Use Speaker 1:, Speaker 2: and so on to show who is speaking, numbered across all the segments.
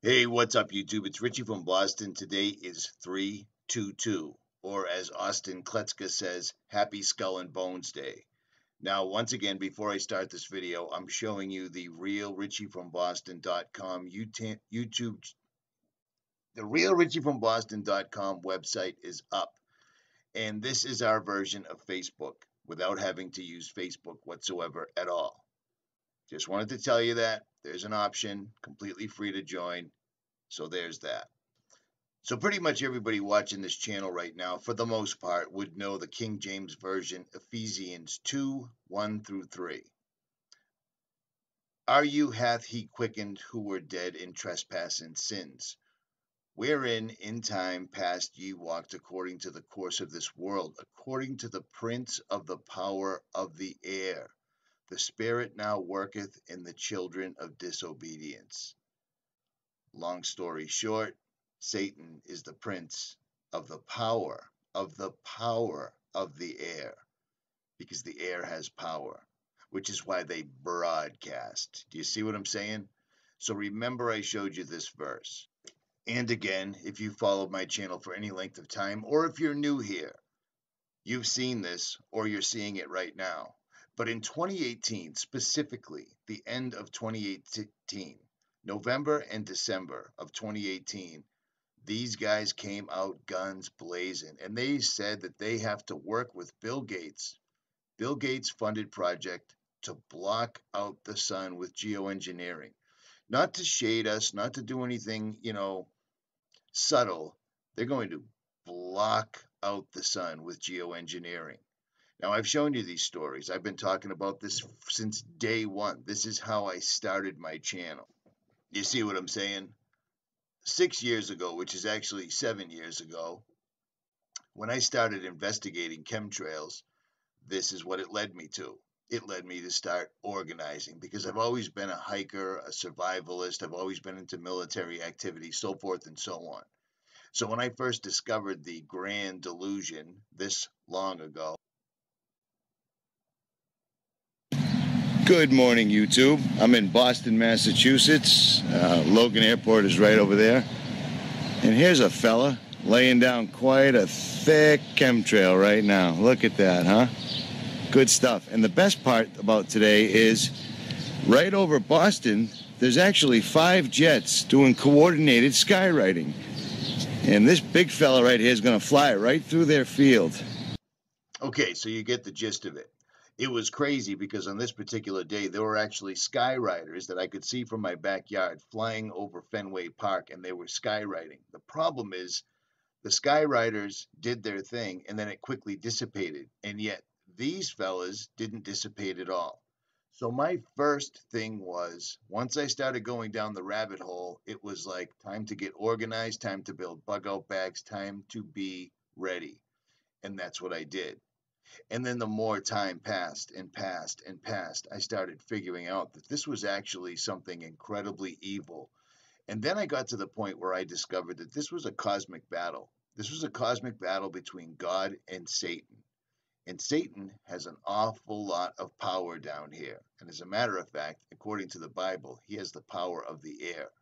Speaker 1: Hey, what's up, YouTube? It's Richie from Boston. Today is 3/22, or as Austin Kletzka says, Happy Skull and Bones Day. Now, once again, before I start this video, I'm showing you the real RichieFromBoston.com YouTube. The real RichieFromBoston.com website is up, and this is our version of Facebook without having to use Facebook whatsoever at all. Just wanted to tell you that there's an option, completely free to join. So there's that. So pretty much everybody watching this channel right now, for the most part, would know the King James Version, Ephesians 2:1-3. Are you hath he quickened who were dead in trespass and sins, wherein in time past ye walked according to the course of this world, according to the prince of the power of the air. The Spirit now worketh in the children of disobedience. Long story short, Satan is the prince of the power of the air, because the air has power, which is why they broadcast. Do you see what I'm saying? So remember, I showed you this verse. And again, if you followed my channel for any length of time, or if you're new here, you've seen this or you're seeing it right now. But in 2018, specifically the end of 2018, November and December of 2018, these guys came out guns blazing, and they said that they have to work with Bill Gates' funded project to block out the sun with geoengineering. Not to shade us, not to do anything, subtle. They're going to block out the sun with geoengineering. Now, I've shown you these stories. I've been talking about this since day one. This is how I started my channel. You see what I'm saying? 6 years ago, which is actually 7 years ago, when I started investigating chemtrails, this is what it led me to. It led me to start organizing, because I've always been a hiker, a survivalist. I've always been into military activity, so forth and so on. So when I first discovered the grand delusion this long ago. Good morning, YouTube. I'm in Boston, Massachusetts. Logan Airport is right over there. And here's a fella laying down quite a thick chemtrail right now. Look at that, huh? Good stuff. And the best part about today is right over Boston, there's actually 5 jets doing coordinated skywriting. And this big fella right here is going to fly right through their field. Okay, so you get the gist of it. It was crazy because on this particular day, there were actually skywriters that I could see from my backyard flying over Fenway Park, and they were skywriting. The problem is the skywriters did their thing, and then it quickly dissipated. And yet these fellas didn't dissipate at all. So my first thing was, once I started going down the rabbit hole, it was like time to get organized, time to build bug out bags, time to be ready. And that's what I did. And then the more time passed and passed and passed, I started figuring out that this was actually something incredibly evil. And then I got to the point where I discovered that this was a cosmic battle. This was a cosmic battle between God and Satan. And Satan has an awful lot of power down here. And as a matter of fact, according to the Bible, he has the power of the air,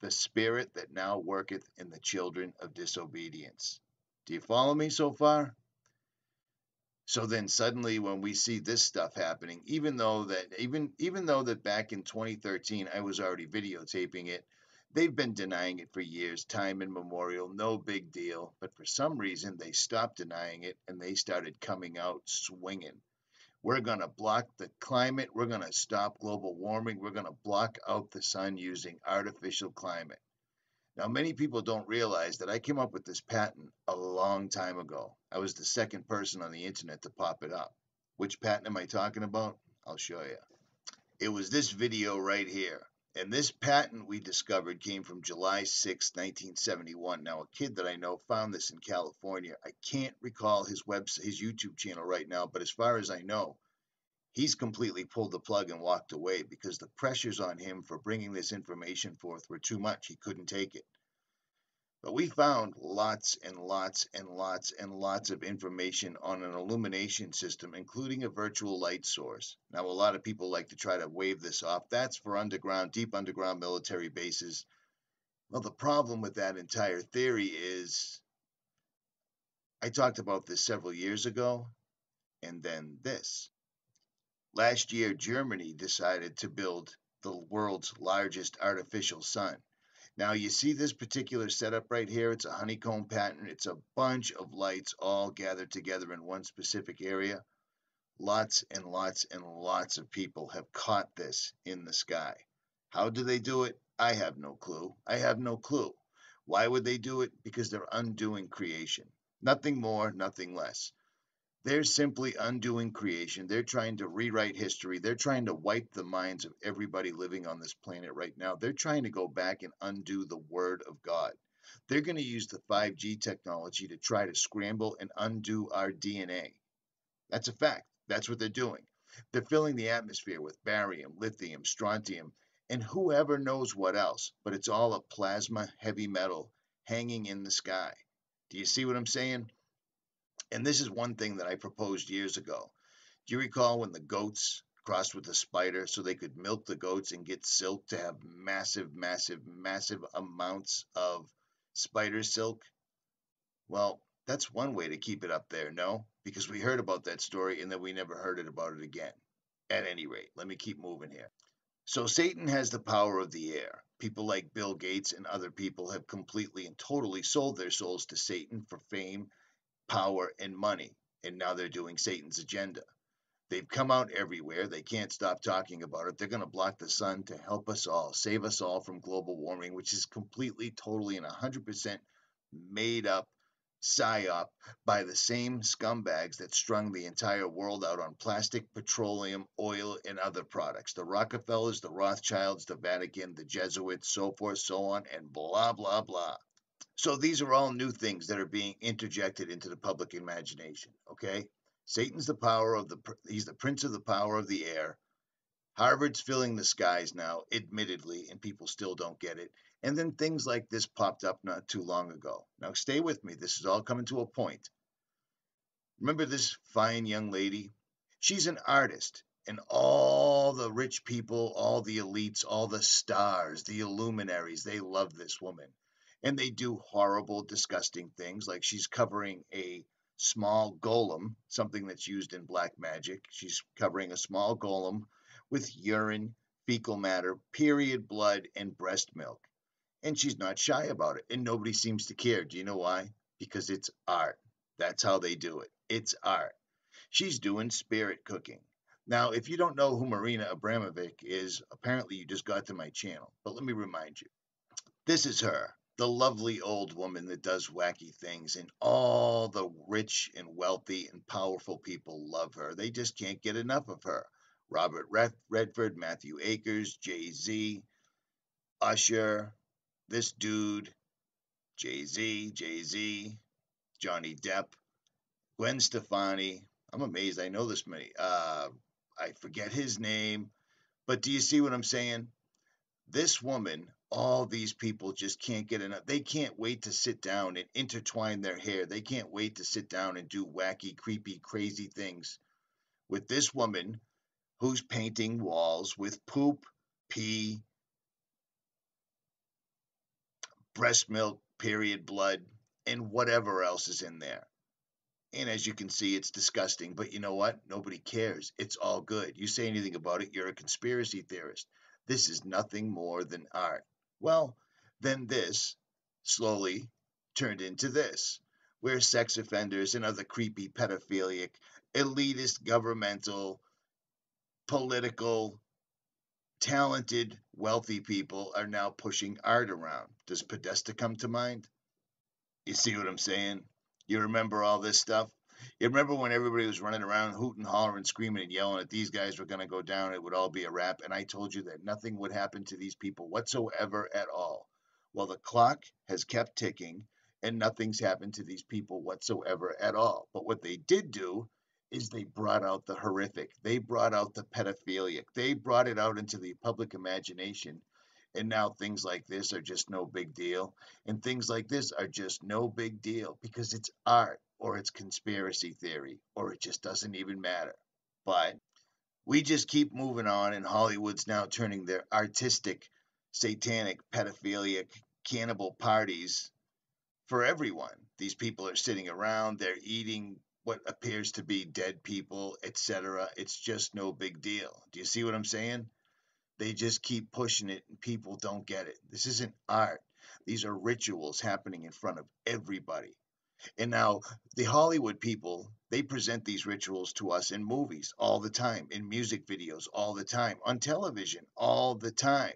Speaker 1: the spirit that now worketh in the children of disobedience. Do you follow me so far? So then suddenly when we see this stuff happening, even though that back in 2013 I was already videotaping it, they've been denying it for years, time immemorial, no big deal. But for some reason they stopped denying it and they started coming out swinging. We're going to block the climate. We're going to stop global warming. We're going to block out the sun using artificial climate. Now, many people don't realize that I came up with this patent a long time ago. I was the second person on the internet to pop it up. Which patent am I talking about? I'll show you. It was this video right here. And this patent we discovered came from July 6, 1971. Now, a kid that I know found this in California. I can't recall his website, his YouTube channel right now, but as far as I know, he's completely pulled the plug and walked away because the pressures on him for bringing this information forth were too much. He couldn't take it. But we found lots and lots and lots and lots of information on an illumination system, including a virtual light source. Now, a lot of people like to try to wave this off. That's for underground, deep underground military bases.
Speaker 2: Well, the problem with that entire theory is I talked about this several years ago, and then this. Last year, Germany decided to build the world's largest artificial sun. Now, you see this particular setup right here? It's a honeycomb pattern. It's a bunch of lights all gathered together in one specific area. Lots and lots and lots of people have caught this in the sky. How do they do it? I have no clue. I have no clue. Why would they do it? Because they're undoing creation. Nothing more, nothing less. They're simply undoing creation. They're trying to rewrite history. They're trying to wipe the minds of everybody living on this planet right now. They're trying to go back and undo the word of God. They're going to use the 5G technology to try to scramble and undo our DNA. That's a fact. That's what they're doing. They're filling the atmosphere with barium, lithium, strontium, and whoever knows what else, but it's all a plasma heavy metal hanging in the sky. Do you see what I'm saying? And this is one thing that I proposed years ago. Do you recall when the goats crossed with the spider so they could milk the goats and get silk to have massive, massive, massive amounts of spider silk? Well, that's one way to keep it up there, no? Because we heard about that story and then we never heard about it again. At any rate, let me keep moving here. So Satan has the power of the air. People like Bill Gates and other people have completely and totally sold their souls to Satan for fame, power, and money. And now they're doing Satan's agenda. They've come out everywhere. They can't stop talking about it. They're going to block the sun to help us all, save us all from global warming, which is completely, totally, and 100% made up psyop by the same scumbags that strung the entire world out on plastic, petroleum, oil, and other products. The Rockefellers, the Rothschilds, the Vatican, the Jesuits, so forth, so on, and blah, blah, blah. So these are all new things that are being interjected into the public imagination, okay? Satan's he's the prince of the power of the air. Harvard's filling the skies now, admittedly, and people still don't get it. And then things like this popped up not too long ago. Now, stay with me. This is all coming to a point. Remember this fine young lady? She's an artist, and all the rich people, all the elites, all the stars, the luminaries, they love this woman. And they do horrible, disgusting things, like she's covering a small golem, something that's used in black magic. She's covering a small golem with urine, fecal matter, period blood, and breast milk. And she's not shy about it, and nobody seems to care. Do you know why? Because it's art. That's how they do it. It's art. She's doing spirit cooking. Now, if you don't know who Marina Abramovic is, apparently you just got to my channel. But let me remind you. This is her, the lovely old woman that does wacky things, and all the rich and wealthy and powerful people love her. They just can't get enough of her. Robert Redford, Matthew Akers, Jay-Z, Usher, this dude, Jay-Z, Johnny Depp, Gwen Stefani. I'm amazed I know this many. I forget his name, but do you see what I'm saying? This woman, all these people just can't get enough. They can't wait to sit down and intertwine their hair. They can't wait to sit down and do wacky, creepy, crazy things with this woman who's painting walls with poop, pee, breast milk, period blood, and whatever else is in there. And as you can see, it's disgusting. But you know what? Nobody cares. It's all good. You say anything about it, you're a conspiracy theorist. This is nothing more than art. Well, then this slowly turned into this, where sex offenders and other creepy, pedophilic, elitist, governmental, political, talented, wealthy people are now pushing art around. Does Podesta come to mind? You see what I'm saying? You remember all this stuff? You remember when everybody was running around hooting, hollering, screaming, and yelling that these guys were going to go down, it would all be a wrap, and I told you that nothing would happen to these people whatsoever at all. Well, the clock has kept ticking, and nothing's happened to these people whatsoever at all. But what they did do is they brought out the horrific. They brought out the pedophilic. They brought it out into the public imagination. And now things like this are just no big deal. And things like this are just no big deal because it's art or it's conspiracy theory or it just doesn't even matter. But we just keep moving on, and Hollywood's now turning their artistic, satanic, pedophilic, cannibal parties for everyone. These people are sitting around, they're eating what appears to be dead people, etc. It's just no big deal. Do you see what I'm saying? They just keep pushing it and people don't get it. This isn't art. These are rituals happening in front of everybody. And now the Hollywood people, they present these rituals to us in movies all the time, in music videos all the time, on television all the time.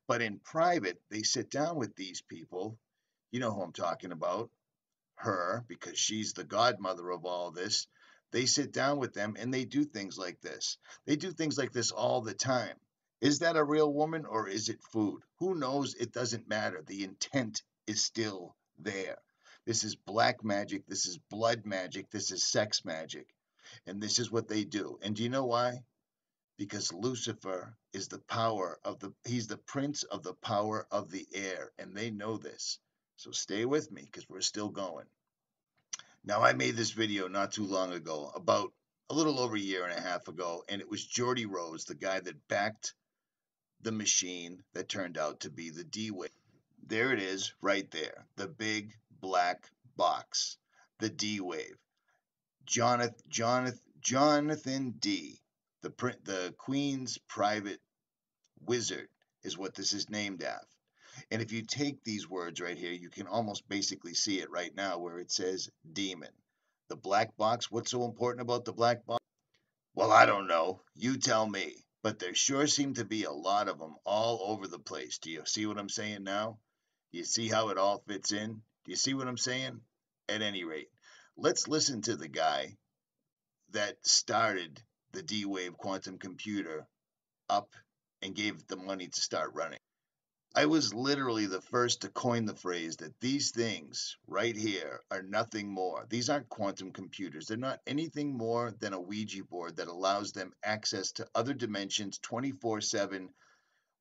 Speaker 2: But in private, they sit down with these people. You know who I'm talking about, her, because she's the godmother of all this. They sit down with them and they do things like this. They do things like this all the time. Is that a real woman or is it food? Who knows? It doesn't matter. The intent is still there. This is black magic. This is blood magic. This is sex magic. And this is what they do. And do you know why? Because Lucifer is he's the prince of the power of the air. And they know this. So stay with me because we're still going. Now, I made this video not too long ago, about a little over a year and a half ago, and it was Geordie Rose, the guy that backed the machine that turned out to be the D-Wave. There it is, right there, the big black box, the D-Wave. Jonathan D, the Queen's private wizard, is what this is named after. And if you take these words right here, you can almost basically see it right now where it says demon. The black box, what's so important about the black box? Well, I don't know. You tell me. But there sure seem to be a lot of them all over the place. Do you see what I'm saying now? Do you see how it all fits in? Do you see what I'm saying? At any rate, let's listen to the guy that started the D-Wave quantum computer up and gave the money to start running. I was literally the first to coin the phrase that these things right here are nothing more. These aren't quantum computers. They're not anything more than a Ouija board that allows them access to other dimensions 24/7,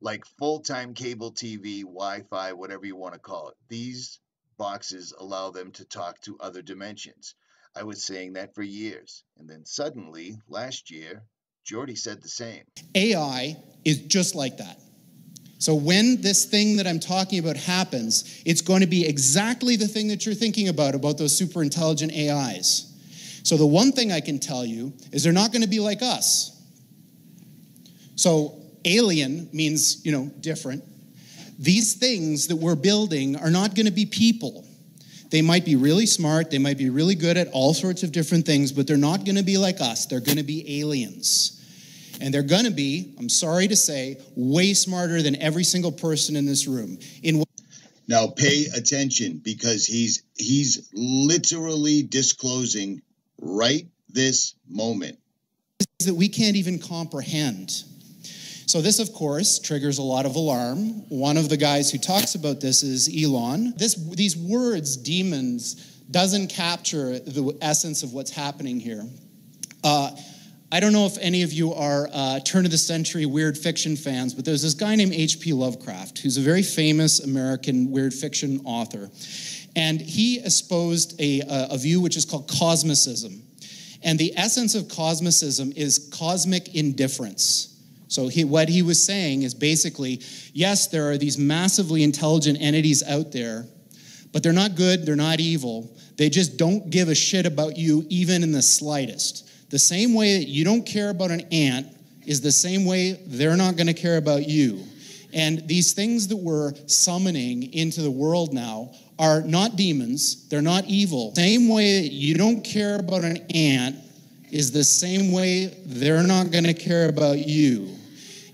Speaker 2: like full-time cable TV, Wi-Fi, whatever you want to call it. These boxes allow them to talk to other dimensions. I was saying that for years. And then suddenly, last year, Geordie said the same.
Speaker 3: AI is just like that. So when this thing that I'm talking about happens, it's going to be exactly the thing that you're thinking about those super intelligent AIs. So the one thing I can tell you is they're not going to be like us. So alien means, different. These things that we're building are not going to be people. They might be really smart, they might be really good at all sorts of different things, but they're not going to be like us. They're going to be aliens. And they're going to be, I'm sorry to say, way smarter than every single person in this room.
Speaker 2: Now pay attention, because he's literally disclosing right this moment
Speaker 3: that we can't even comprehend. So this, of course, triggers a lot of alarm. One of the guys who talks about this is Elon. These words, demons, doesn't capture the essence of what's happening here. I don't know if any of you are turn-of-the-century weird fiction fans, but there's this guy named H.P. Lovecraft, who's a very famous American weird fiction author. And he espoused a view which is called cosmicism. And the essence of cosmicism is cosmic indifference. So what he was saying is basically, yes, there are these massively intelligent entities out there, but they're not good, they're not evil. They just don't give a shit about you even in the slightest. The same way that you don't care about an ant is the same way they're not going to care about you. And these things that we're summoning into the world now are not demons. They're not evil. Same way that you don't care about an ant is the same way they're not going to care about you.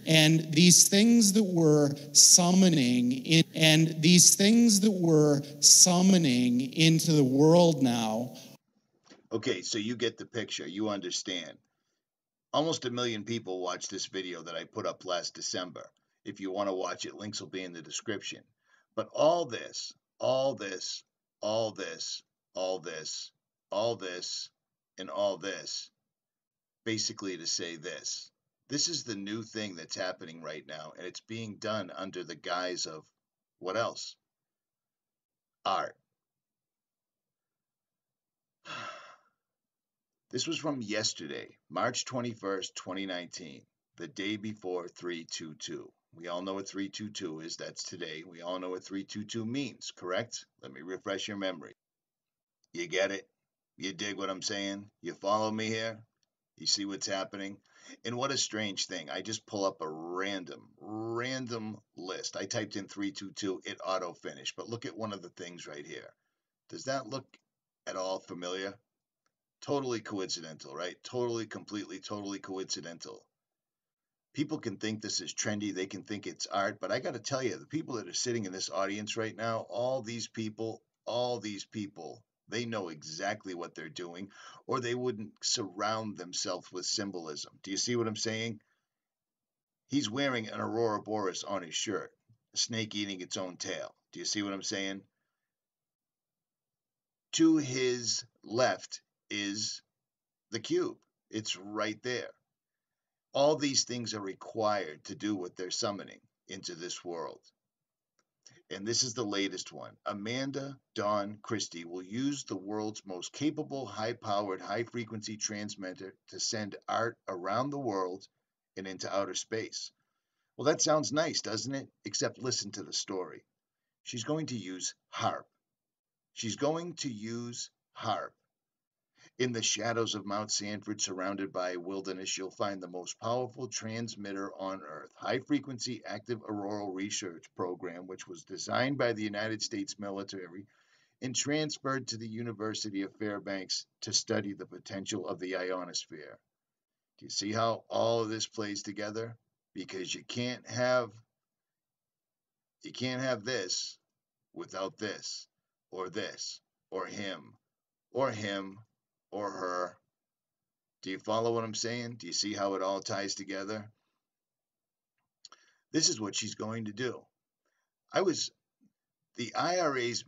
Speaker 3: And these things that we're summoning into the world now.
Speaker 2: Okay, so you get the picture. You understand. Almost 1 million people watched this video that I put up last December. If you want to watch it, links will be in the description. But all this, and all this, basically to say this. This is the new thing that's happening right now, and it's being done under the guise of what else? Art. This was from yesterday, March 21st, 2019, the day before 3/22. We all know what 322 is. That's today. We all know what 322 means, correct? Let me refresh your memory. You get it? You dig what I'm saying? You follow me here? You see what's happening? And what a strange thing. I just pull up a random list. I typed in 322, it auto-finished. But look at one of the things right here. Does that look at all familiar? Totally coincidental, right? Totally coincidental. People can think this is trendy. They can think it's art. But I got to tell you, the people that are sitting in this audience right now, all these people, they know exactly what they're doing, or they wouldn't surround themselves with symbolism. Do you see what I'm saying? He's wearing an Aurora Boreas on his shirt, a snake eating its own tail. Do you see what I'm saying? To his left is the cube. It's right there. All these things are required to do what they're summoning into this world. And this is the latest one. Amanda Dawn Christie will use the world's most capable, high-powered, high-frequency transmitter to send art around the world and into outer space. Well, that sounds nice, doesn't it? Except listen to the story. She's going to use HAARP. She's going to use HAARP. In the shadows of Mount Sanford, surrounded by wilderness, you'll find the most powerful transmitter on Earth, high-frequency active auroral research program, which was designed by the United States military and transferred to the University of Fairbanks to study the potential of the ionosphere. Do you see how all of this plays together? Because you can't have this without this, or him, or her. Do you follow what I'm saying? Do you see how it all ties together? This is what she's going to do. The IRI's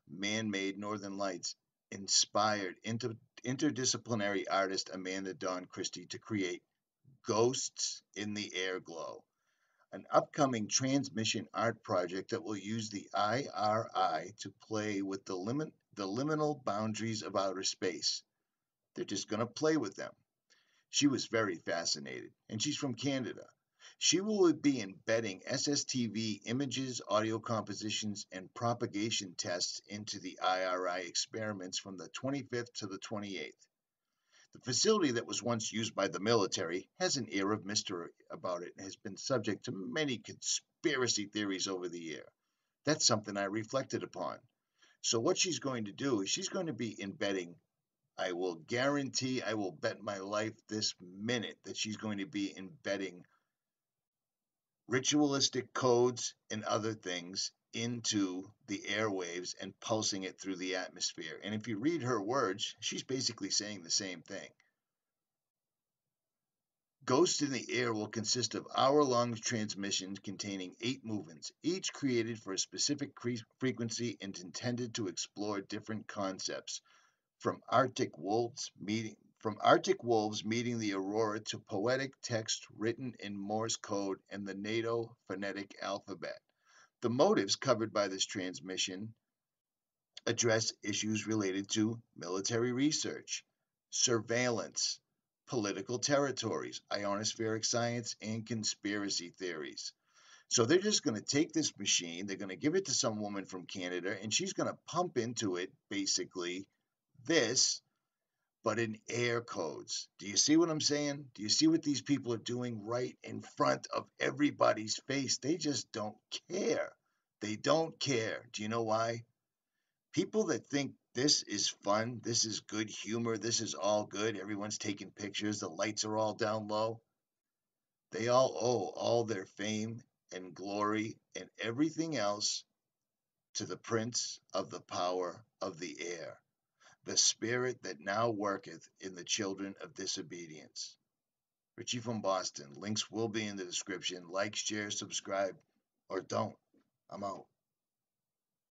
Speaker 2: man-made Northern Lights inspired interdisciplinary artist Amanda Dawn Christie to create Ghosts in the Air Glow, an upcoming transmission art project that will use the IRI to play with the liminal boundaries of outer space. They're just going to play with them. She was very fascinated, and she's from Canada. She will be embedding SSTV images, audio compositions, and propagation tests into the IRI experiments from the 25th to the 28th. The facility that was once used by the military has an air of mystery about it and has been subject to many conspiracy theories over the year. That's something I reflected upon. So what she's going to do is she's going to be embedding, I will bet my life this minute that she's going to be embedding ritualistic codes and other things into the airwaves and pulsing it through the atmosphere. And if you read her words, she's basically saying the same thing. Ghost in the Air will consist of hour-long transmissions containing 8 movements, each created for a specific frequency and intended to explore different concepts, from Arctic wolves meeting the aurora to poetic text written in Morse code and the NATO phonetic alphabet. The motives covered by this transmission address issues related to military research, surveillance, political territories, ionospheric science, and conspiracy theories. So they're just going to take this machine, they're going to give it to some woman from Canada, and she's going to pump into it, basically, this, but in air codes. Do you see what I'm saying? Do you see what these people are doing right in front of everybody's face? They just don't care. They don't care. Do you know why? People that think this is fun, this is good humor, this is all good, everyone's taking pictures, the lights are all down low, they all owe all their fame and glory and everything else to the Prince of the Power of the Air, the spirit that now worketh in the children of disobedience. Richie from Boston. Links will be in the description. Like, share, subscribe, or don't. I'm out.